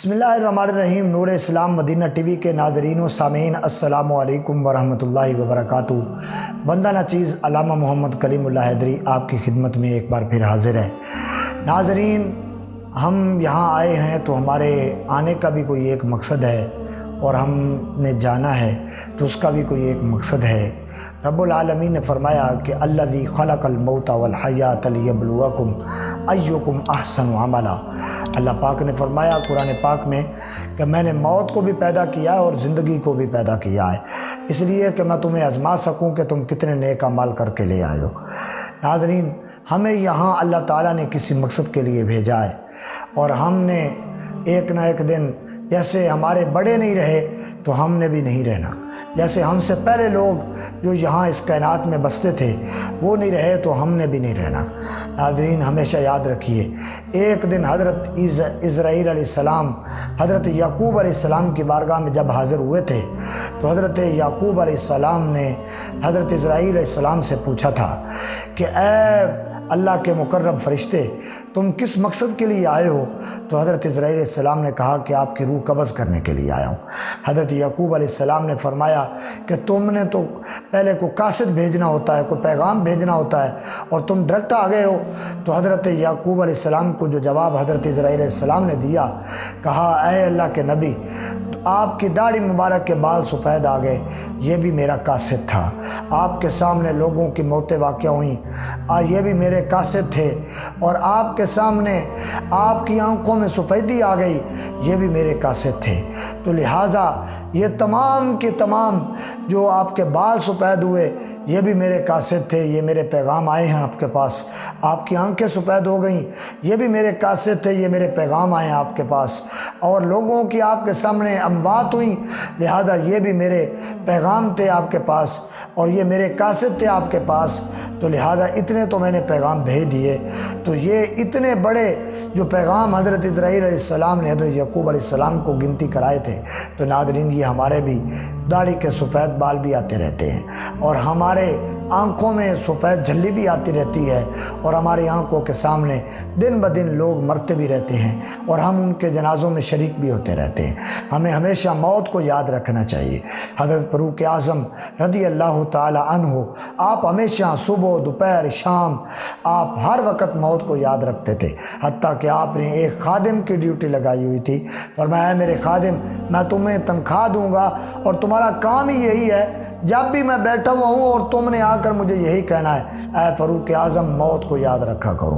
बिस्मिल्लाहिर्रहमानिर्रहीम। नूर इस्लाम Medina TV के नाज़रीन व सामीन अस्सलामु अलैकुम वरहमतुल्लाहि वबरकातुहू। बंदा नाचीज़ अल्लामा मोहम्मद कलीमुल्लाह हैदरी आपकी खिदमत में एक बार फिर हाज़िर है। नाज़रीन, हम यहाँ आए हैं तो हमारे आने का भी कोई एक मकसद है और हमने जाना है तो उसका भी कोई एक मकसद है। रब्बुल आलमीन ने फरमाया कि अल्लज़ी खलक़ल मौता वल हयात लियब्लुवकुम अय्युकुम अहसनु अमला। अल्लाह पाक ने फरमाया कुरान पाक में कि मैंने मौत को भी पैदा किया है और ज़िंदगी को भी पैदा किया है, इसलिए कि मैं तुम्हें आज़मा सकूं कि तुम कितने नेक अमाल करके ले आए हो। नाज़रीन, हमें यहाँ अल्लाह ताला ने किसी मकसद के लिए भेजा है और हमने एक ना एक दिन, जैसे हमारे बड़े नहीं रहे तो हमने भी नहीं रहना, जैसे हमसे पहले लोग जो यहाँ इस कायनात में बसते थे वो नहीं रहे तो हमने भी नहीं रहना। नाज़रीन, हमेशा याद रखिए, एक दिन हज़रत इज़राइल अलैहिस्सलाम हज़रत याकूब अलैहिस्सलाम की बारगाह में जब हाज़िर हुए थे तो हज़रत याकूब अलैहिस्सलाम ने हज़रत इज़राइल अलैहिस्सलाम से पूछा था कि ऐ अल्लाह के मुकर्रम फरिश्ते, तुम किस मकसद के लिए आए हो? तो हज़रत इज़राइल अलैहिस्सलाम ने कहा कि आपकी रूह कब्ज़ करने के लिए आया हूँ। हज़रत याकूब अलैहिस्सलाम ने फरमाया कि तुमने तो पहले को कासिद भेजना होता है, कोई पैगाम भेजना होता है और तुम डायरेक्ट आ गए हो। तो हज़रत याकूब अलैहिस्सलाम को जो जवाब हज़रत इज़राइल अलैहिस्सलाम ने दिया, कहा ऐ अल्लाह के नबी, आपकी दाढ़ी मुबारक के बाल सफ़ेद आ गए, ये भी मेरा कासिद था। आपके सामने लोगों की मौतें वाक़या हुई, ये भी मेरे कासिद थे। और आपके सामने आपकी आंखों में सफ़ेदी आ गई, ये भी मेरे कासिद थे। तो लिहाजा ये तमाम के तमाम जो आपके बाल सफ़ेद हुए, ये भी मेरे कासिद थे, ये मेरे पैगाम आए हैं आपके पास। आपकी आंखें सफ़ेद हो गई, ये भी मेरे कासिद थे, ये मेरे पैगाम आए हैं आपके पास। और लोगों की आपके सामने अमवात हुई, लिहाजा ये भी मेरे पैगाम थे आपके पास और ये मेरे कासिद थे आपके पास। तो लिहाजा इतने तो मैंने पैगाम भेज दिए। तो ये इतने बड़े जो पैगाम हज़रत इज़राइल अलैहिस्सलाम ने हज़रत याकूब अलैहिस्सलाम को गिनती कराए थे। तो नाज़रीन, ये हमारे भी दाढ़ी के सफ़ेद बाल भी आते रहते हैं और हमारे आँखों में सफ़ेद झल्ली भी आती रहती है और हमारी आँखों के सामने दिन ब दिन लोग मरते भी रहते हैं और हम उनके जनाज़ों में शरीक भी होते रहते हैं। हमें हमेशा मौत को याद रखना चाहिए। हज़रत फ़ारूक़ आज़म रज़ी अल्लाह ताला अन्हु, आप हमेशा सुबह दोपहर शाम आप हर वक्त मौत को याद रखते थे। हत्ता कि आपने एक खादिम की ड्यूटी लगाई हुई थी, फरमाया मेरे खादिम, मैं तुम्हें तनख्वाह दूँगा और तुम्हारा काम ही यही है, जब भी मैं बैठा हुआ हूँ और तुमने आकर मुझे यही कहना है, ऐ फ़ारूक़ आज़म मौत को याद रखा करो।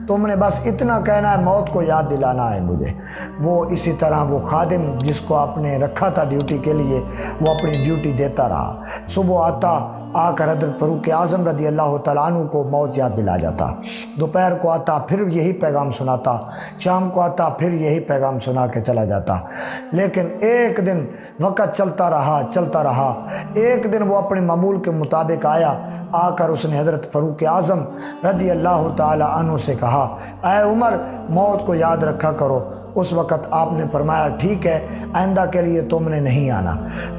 तुमने बस इतना कहना है, मौत को याद दिलाना है मुझे। वो इसी तरह वो खादिम जिसको आपने रखा था ड्यूटी के लिए, वो अपनी ड्यूटी देता रहा। सुबह आता, आकर हज़रत फ़ारूक़ आज़म रज़ी अल्लाह तआला अन्हु को मौत याद दिला जाता। दोपहर को आता, फिर यही पैगाम सुनाता। शाम को आता, फिर यही पैगाम सुना के चला जाता। लेकिन एक दिन वक़्त चलता रहा। एक दिन वो अपने मामूल के मुताबिक आया। आकर उसने हज़रत फ़ारूक़ आज़म रज़ी अल्लाह तआला अन्हु से कहा, ऐ उमर, मौत को याद रखा करो। उस वक़्त आपने फरमाया, ठीक है, आइंदा के लिए तुमने नहीं आना।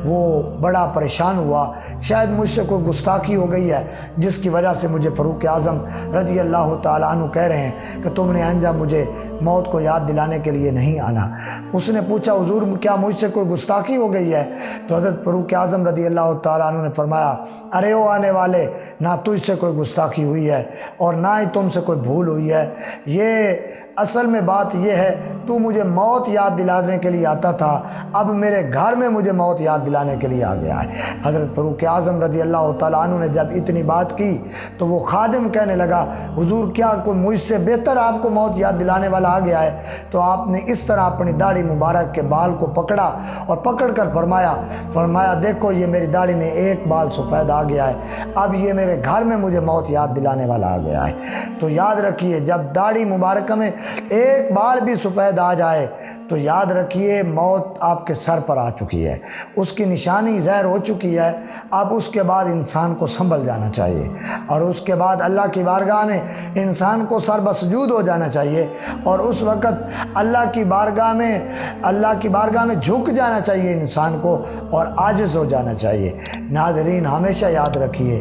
वो बड़ा परेशान हुआ, शायद मुझसे कोई गुस्ताखी हो गई है जिसकी वजह से मुझे फ़ारूक़ आज़म रज़ी अल्लाह तआला अन्हु कह रहे हैं कि तुमने आइंदा मुझे मौत को याद दिलाने के लिए नहीं आना। उसने पूछा, हुज़ूर, क्या मुझसे कोई गुस्ताखी हो गई है? तो हज़रत फ़ारूक़ आज़म रज़ी अल्लाह तआला अन्हु ने फरमाया, अरे ओ आने वाले, ना तुझसे कोई गुस्ताखी हुई है और ना ही तुमसे कोई भूल हुई है। ये असल में बात यह है, तू मुझे मौत याद दिलाने के लिए आता था, अब मेरे घर में मुझे मौत याद दिलाने के लिए आ गया है। हज़रत फ़ारूक़ आज़म रज़ी अल्लाह तआला अन्हु ने जब इतनी बात की तो वो खादिम कहने लगा, हुज़ूर, क्या कोई मुझसे बेहतर आपको मौत याद दिलाने वाला आ गया है? तो आपने इस तरह अपनी दाढ़ी मुबारक के बाल को पकड़ा और पकड़ कर फरमाया, देखो ये मेरी दाढ़ी में एक बाल सफ़ेद आ गया है, अब ये मेरे घर में मुझे मौत याद दिलाने वाला आ गया है। तो याद रखिए, जब दाढ़ी मुबारक में एक बाल भी सफ़ेद आ जाए तो याद रखिए मौत आपके सर पर आ चुकी है, उसकी निशानी ज़ाहिर हो चुकी है। अब उसके बाद इंसान को संभल जाना चाहिए और उसके बाद अल्लाह की बारगाह में इंसान को सर बसजूद हो जाना चाहिए और उस वक़्त अल्लाह की बारगाह में झुक जाना चाहिए इंसान को और आजिज़ हो जाना चाहिए। नाज़रीन, हमेशा याद रखिए,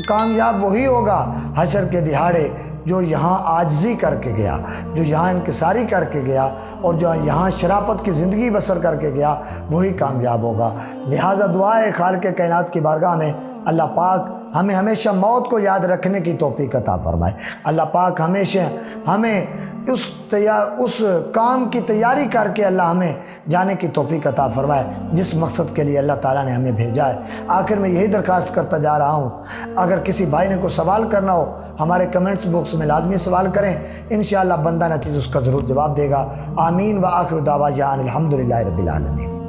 कामयाब वही होगा हशर के दिहाड़े جو یہاں عاجزی کر کے گیا، جو یہاں انکساری کر کے گیا اور جو یہاں شرافت کی زندگی بسر کر کے گیا وہی کامیاب ہوگا۔ لہٰذا دعا ہے خالق کائنات کی بارگاہ میں اللہ پاک ہمیں ہمیشہ موت کو یاد رکھنے کی توفیق عطا فرمائے۔ اللہ پاک ہمیشہ ہمیں اس کام کی تیاری کر کے اللہ ہمیں جانے کی توفیق عطا فرمائے جس مقصد کے لیے اللہ تعالیٰ نے ہمیں بھیجا ہے۔ آخر میں یہی درخواست کرتا جا رہا ہوں، اگر کسی بھائی نے کوئی سوال کرنا ہو ہمارے کمنٹس باکس میں لازمی سوال کریں، انشاءاللہ بندہ نہ چیز اس کا ضرور جواب دے گا۔ آمین و آخر دعوانا الحمدللہ رب العالمین۔